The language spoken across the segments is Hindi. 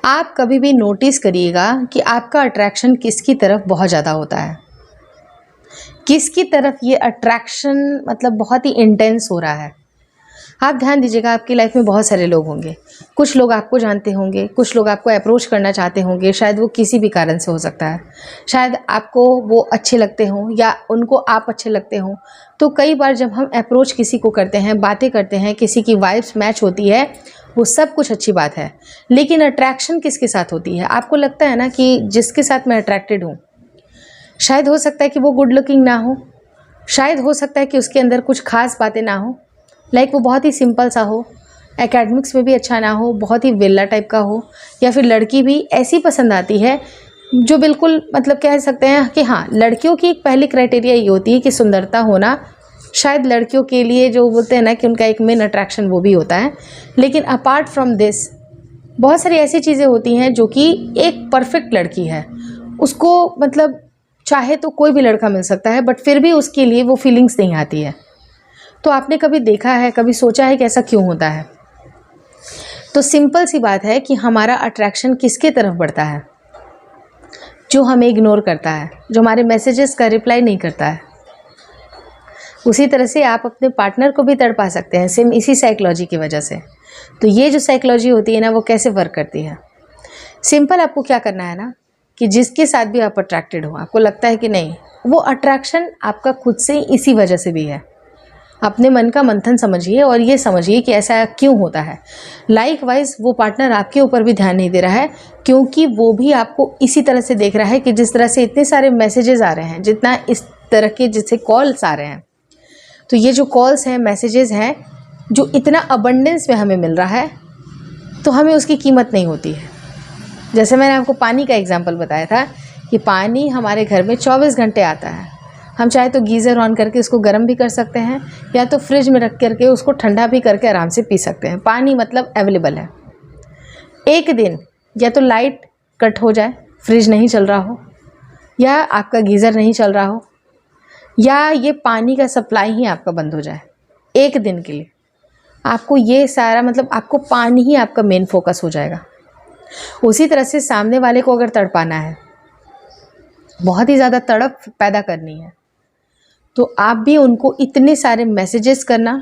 आप कभी भी नोटिस करिएगा कि आपका अट्रैक्शन किसकी तरफ बहुत ज़्यादा होता है, किसकी तरफ ये अट्रैक्शन मतलब बहुत ही इंटेंस हो रहा है। आप ध्यान दीजिएगा, आपकी लाइफ में बहुत सारे लोग होंगे। कुछ लोग आपको जानते होंगे, कुछ लोग आपको अप्रोच करना चाहते होंगे, शायद वो किसी भी कारण से हो सकता है। शायद आपको वो अच्छे लगते हों या उनको आप अच्छे लगते हों। तो कई बार जब हम अप्रोच किसी को करते हैं, बातें करते हैं, किसी की वाइब्स मैच होती है, वो सब कुछ अच्छी बात है। लेकिन अट्रैक्शन किसके साथ होती है? आपको लगता है ना कि जिसके साथ मैं अट्रैक्टेड हूँ, शायद हो सकता है कि वो गुड लुकिंग ना हो, शायद हो सकता है कि उसके अंदर कुछ खास बातें ना हो, लाइक वो बहुत ही सिंपल सा हो, एकेडमिक्स में भी अच्छा ना हो, बहुत ही विला टाइप का हो, या फिर लड़की भी ऐसी पसंद आती है जो बिल्कुल मतलब कह सकते हैं कि हाँ, लड़कियों की एक पहली क्राइटेरिया ये होती है कि सुंदरता होना। शायद लड़कियों के लिए जो बोलते हैं ना कि उनका एक मेन अट्रैक्शन वो भी होता है। लेकिन अपार्ट फ्रॉम दिस बहुत सारी ऐसी चीज़ें होती हैं जो कि एक परफेक्ट लड़की है, उसको मतलब चाहे तो कोई भी लड़का मिल सकता है, बट फिर भी उसके लिए वो फीलिंग्स नहीं आती है। तो आपने कभी देखा है, कभी सोचा है कि ऐसा क्यों होता है? तो सिंपल सी बात है कि हमारा अट्रैक्शन किसके तरफ बढ़ता है? जो हमें इग्नोर करता है, जो हमारे मैसेजेस का रिप्लाई नहीं करता है। उसी तरह से आप अपने पार्टनर को भी तड़पा सकते हैं, सेम इसी साइकोलॉजी की वजह से। तो ये जो साइकोलॉजी होती है ना, वो कैसे वर्क करती है? सिंपल आपको क्या करना है ना कि जिसके साथ भी आप अट्रैक्टेड हो, आपको लगता है कि नहीं, वो अट्रैक्शन आपका खुद से इसी वजह से भी है। अपने मन का मंथन समझिए और ये समझिए कि ऐसा क्यों होता है। लाइकवाइज वो पार्टनर आपके ऊपर भी ध्यान नहीं दे रहा है, क्योंकि वो भी आपको इसी तरह से देख रहा है कि जिस तरह से इतने सारे मैसेजेस आ रहे हैं, जितना इस तरह के जिससे कॉल्स आ रहे हैं। तो ये जो कॉल्स हैं, मैसेजेस हैं, जो इतना अबंडेंस में हमें मिल रहा है, तो हमें उसकी कीमत नहीं होती है। जैसे मैंने आपको पानी का एग्जाम्पल बताया था कि पानी हमारे घर में 24 घंटे आता है। हम चाहे तो गीज़र ऑन करके उसको गर्म भी कर सकते हैं, या तो फ्रिज में रख करके उसको ठंडा भी करके आराम से पी सकते हैं। पानी मतलब अवेलेबल है। एक दिन या तो लाइट कट हो जाए, फ्रिज नहीं चल रहा हो, या आपका गीज़र नहीं चल रहा हो, या ये पानी का सप्लाई ही आपका बंद हो जाए एक दिन के लिए, आपको ये सारा मतलब आपको पानी ही आपका मेन फोकस हो जाएगा। उसी तरह से सामने वाले को अगर तड़पाना है, बहुत ही ज़्यादा तड़प पैदा करनी है, तो आप भी उनको इतने सारे मैसेजेस करना,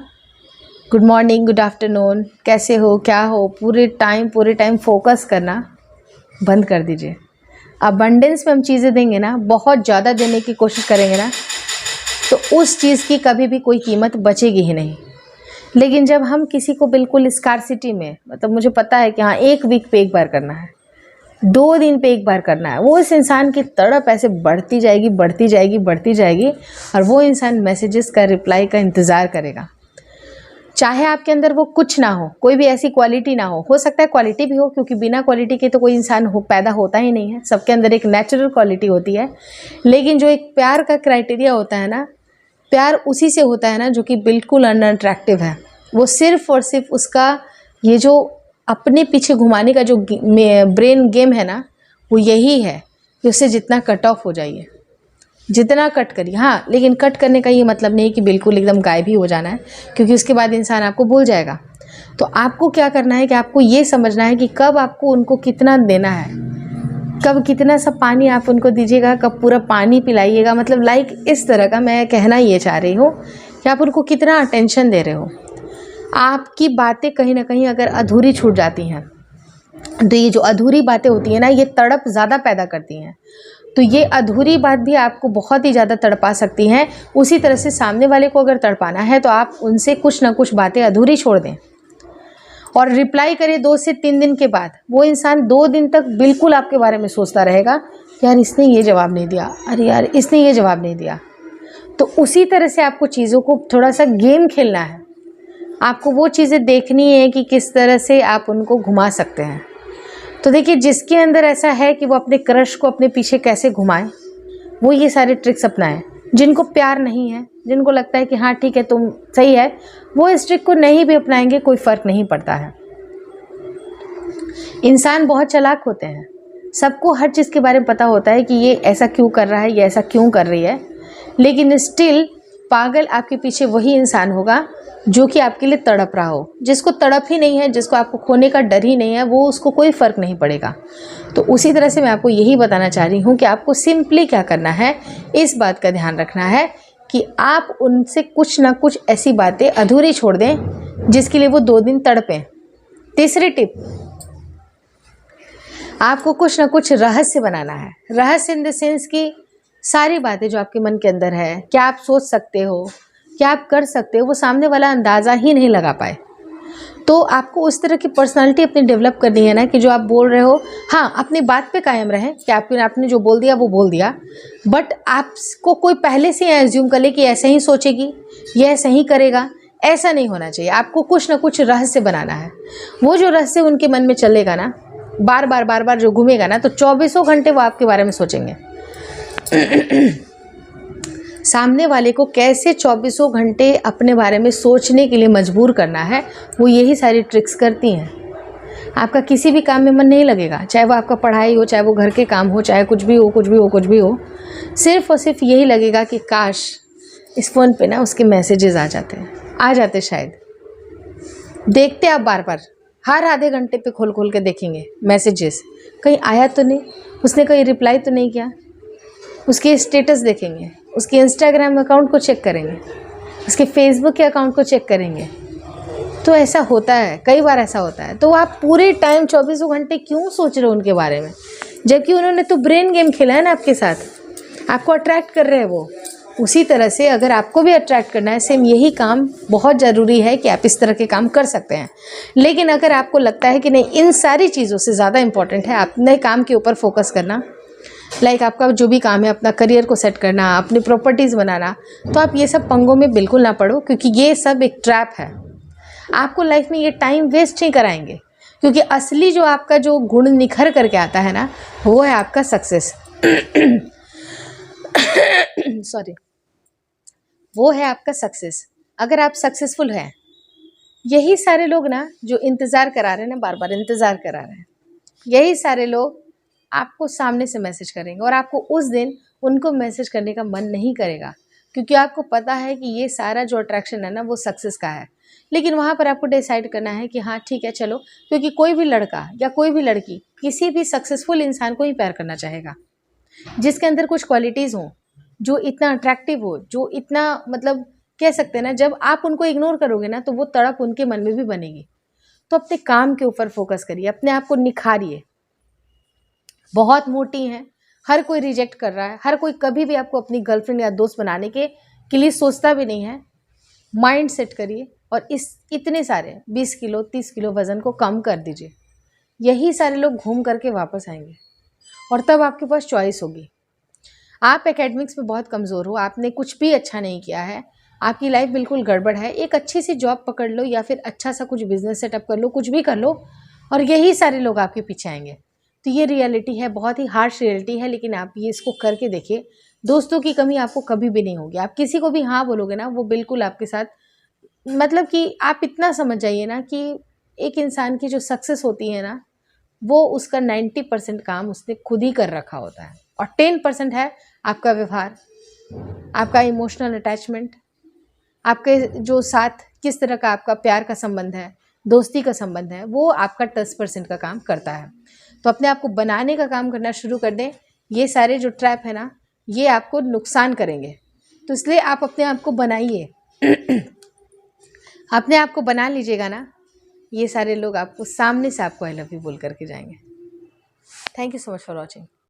गुड मॉर्निंग, गुड आफ्टरनून, कैसे हो, क्या हो, पूरे टाइम फोकस करना बंद कर दीजिए। अबंडेंस में हम चीज़ें देंगे ना, बहुत ज़्यादा देने की कोशिश करेंगे ना, तो उस चीज़ की कभी भी कोई कीमत बचेगी ही नहीं। लेकिन जब हम किसी को बिल्कुल स्कार्सिटी में, मतलब मुझे पता है कि हाँ 1 वीक पे एक बार करना है, 2 दिन पे एक बार करना है, वो इस इंसान की तड़प ऐसे बढ़ती जाएगी, बढ़ती जाएगी, बढ़ती जाएगी, और वो इंसान मैसेजेस का रिप्लाई का इंतज़ार करेगा। चाहे आपके अंदर वो कुछ ना हो, कोई भी ऐसी क्वालिटी ना हो सकता है क्वालिटी भी हो, क्योंकि बिना क्वालिटी के तो कोई इंसान पैदा होता ही नहीं है। सबके अंदर एक नेचुरल क्वालिटी होती है। लेकिन जो एक प्यार का क्राइटेरिया होता है ना, प्यार उसी से होता है ना जो कि बिल्कुल अनअट्रैक्टिव है। वो सिर्फ़ और सिर्फ उसका ये जो अपने पीछे घुमाने का जो ब्रेन गेम है ना, वो यही है कि उससे जितना कट ऑफ हो जाइए, जितना कट करिए। हाँ, लेकिन कट करने का ये मतलब नहीं कि बिल्कुल एकदम गायब ही हो जाना है, क्योंकि उसके बाद इंसान आपको भूल जाएगा। तो आपको क्या करना है कि आपको ये समझना है कि कब आपको उनको कितना देना है, कब कितना सा पानी आप उनको दीजिएगा, कब पूरा पानी पिलाइएगा। मतलब लाइक इस तरह का मैं कहना ये चाह रही हूँ कि आप उनको कितना अटेंशन दे रहे हो। आपकी बातें कहीं ना कहीं अगर अधूरी छूट जाती हैं, तो ये जो अधूरी बातें होती हैं ना, ये तड़प ज़्यादा पैदा करती हैं। तो ये अधूरी बात भी आपको बहुत ही ज़्यादा तड़पा सकती हैं। उसी तरह से सामने वाले को अगर तड़पाना है, तो आप उनसे कुछ ना कुछ बातें अधूरी छोड़ दें और रिप्लाई करें 2 से 3 दिन के बाद। वो इंसान 2 दिन तक बिल्कुल आपके बारे में सोचता रहेगा, यार इसने ये जवाब नहीं दिया, अरे यार इसने ये जवाब नहीं दिया। तो उसी तरह से आपको चीज़ों को थोड़ा सा गेम खेलना है। आपको वो चीज़ें देखनी है कि किस तरह से आप उनको घुमा सकते हैं। तो देखिए, जिसके अंदर ऐसा है कि वो अपने क्रश को अपने पीछे कैसे घुमाए, वो ये सारे ट्रिक्स अपनाएं। जिनको प्यार नहीं है, जिनको लगता है कि हाँ ठीक है तुम सही है, वो इस ट्रिक को नहीं भी अपनाएंगे, कोई फ़र्क नहीं पड़ता है। इंसान बहुत चालाक होते हैं, सबको हर चीज़ के बारे में पता होता है कि ये ऐसा क्यों कर रहा है, ये ऐसा क्यों कर रही है, लेकिन स्टिल पागल आपके पीछे वही इंसान होगा जो कि आपके लिए तड़प रहा हो। जिसको तड़प ही नहीं है, जिसको आपको खोने का डर ही नहीं है, वो उसको कोई फ़र्क नहीं पड़ेगा। तो उसी तरह से मैं आपको यही बताना चाह रही हूँ कि आपको सिंपली क्या करना है, इस बात का ध्यान रखना है कि आप उनसे कुछ ना कुछ ऐसी बातें अधूरी छोड़ दें जिसके लिए वो 2 दिन तड़पें। तीसरी टिप, आपको कुछ ना कुछ रहस्य बनाना है। रहस्य इन द सेंस कि सारी बातें जो आपके मन के अंदर है, क्या आप सोच सकते हो, क्या आप कर सकते हो, वो सामने वाला अंदाज़ा ही नहीं लगा पाए। तो आपको उस तरह की पर्सनालिटी अपनी डेवलप करनी है ना कि जो आप बोल रहे हो, हाँ, अपनी बात पे कायम रहें कि आपने जो बोल दिया वो बोल दिया, बट आपको कोई पहले से एज्यूम कर ले कि ऐसे ही सोचेगी, ये ऐसे ही करेगा, ऐसा नहीं होना चाहिए। आपको कुछ ना कुछ रहस्य बनाना है। वो जो रहस्य उनके मन में चलेगा ना, बार बार जो घूमेगा ना, तो 24 घंटे वो आपके बारे में सोचेंगे। सामने वाले को कैसे 24 घंटे अपने बारे में सोचने के लिए मजबूर करना है, वो यही सारी ट्रिक्स करती हैं। आपका किसी भी काम में मन नहीं लगेगा, चाहे वो आपका पढ़ाई हो, चाहे वो घर के काम हो, चाहे कुछ भी हो, सिर्फ और सिर्फ यही लगेगा कि काश इस फ़ोन पे ना उसके मैसेजेस आ जाते शायद। देखते आप बार बार, हर आधे घंटे पे खोल के देखेंगे मैसेजेस, कहीं आया तो नहीं, उसने कहीं रिप्लाई तो नहीं किया, उसके स्टेटस देखेंगे, उसके इंस्टाग्राम अकाउंट को चेक करेंगे, उसके फेसबुक के अकाउंट को चेक करेंगे। तो ऐसा होता है, कई बार ऐसा होता है। तो आप पूरे टाइम 24 घंटे क्यों सोच रहे हो उनके बारे में, जबकि उन्होंने तो ब्रेन गेम खेला है ना आपके साथ, आपको अट्रैक्ट कर रहे हैं वो। उसी तरह से अगर आपको भी अट्रैक्ट करना है, सेम यही काम बहुत ज़रूरी है कि आप इस तरह के काम कर सकते हैं। लेकिन अगर आपको लगता है कि नहीं, इन सारी चीज़ों से ज़्यादा इम्पॉर्टेंट है अपने काम के ऊपर फोकस करना, लाइक आपका जो भी काम है, अपना करियर को सेट करना, अपनी प्रॉपर्टीज़ बनाना, तो आप ये सब पंगों में बिल्कुल ना पड़ो, क्योंकि ये सब एक ट्रैप है। आपको लाइफ में ये टाइम वेस्ट नहीं कराएंगे, क्योंकि असली जो आपका जो गुण निखर करके आता है ना, वो है आपका सक्सेस। सॉरी, वो है आपका सक्सेस। अगर आप सक्सेसफुल हैं, यही सारे लोग ना जो इंतज़ार करा रहे हैं ना, बार बार इंतज़ार करा रहे हैं, यही सारे लोग आपको सामने से मैसेज करेंगे और आपको उस दिन उनको मैसेज करने का मन नहीं करेगा, क्योंकि आपको पता है कि ये सारा जो अट्रैक्शन है ना, वो सक्सेस का है। लेकिन वहाँ पर आपको डिसाइड करना है कि हाँ ठीक है चलो, क्योंकि कोई भी लड़का या कोई भी लड़की किसी भी सक्सेसफुल इंसान को ही प्यार करना चाहेगा, जिसके अंदर कुछ क्वालिटीज़ हों, जो इतना अट्रैक्टिव हो, जो इतना मतलब कह सकते हैं ना, जब आप उनको इग्नोर करोगे ना, तो वो तड़प उनके मन में भी बनेगी। तो अपने काम के ऊपर फोकस करिए, अपने आप को निखारिए। बहुत मोटी हैं, हर कोई रिजेक्ट कर रहा है, हर कोई कभी भी आपको अपनी गर्लफ्रेंड या दोस्त बनाने के लिए सोचता भी नहीं है। माइंड सेट करिए और इतने सारे 20 किलो 30 किलो वज़न को कम कर दीजिए। यही सारे लोग घूम करके वापस आएंगे और तब आपके पास चॉइस होगी। आप एकेडमिक्स में बहुत कमज़ोर हो, आपने कुछ भी अच्छा नहीं किया है, आपकी लाइफ बिल्कुल गड़बड़ है, एक अच्छी सी जॉब पकड़ लो या फिर अच्छा सा कुछ बिजनेस सेटअप कर लो, कुछ भी कर लो, और यही सारे लोग आपके पीछे आएंगे। तो ये रियलिटी है, बहुत ही हार्श रियलिटी है, लेकिन आप ये इसको करके देखिए। दोस्तों की कमी आपको कभी भी नहीं होगी। आप किसी को भी हाँ बोलोगे ना, वो बिल्कुल आपके साथ, मतलब कि आप इतना समझ जाइए ना कि एक इंसान की जो सक्सेस होती है ना, वो उसका 90% काम उसने खुद ही कर रखा होता है, और 10% है आपका व्यवहार, आपका इमोशनल अटैचमेंट, आपके जो साथ किस तरह का आपका प्यार का संबंध है, दोस्ती का संबंध है, वो आपका 10% का काम करता है। तो अपने आप को बनाने का काम करना शुरू कर दें। ये सारे जो ट्रैप है ना, ये आपको नुकसान करेंगे, तो इसलिए आप अपने आप को बनाइए। अपने आप को बना लीजिएगा ना, ये सारे लोग आपको सामने से आपको आई लव यू बोल करके जाएंगे। Thank you so much for watching.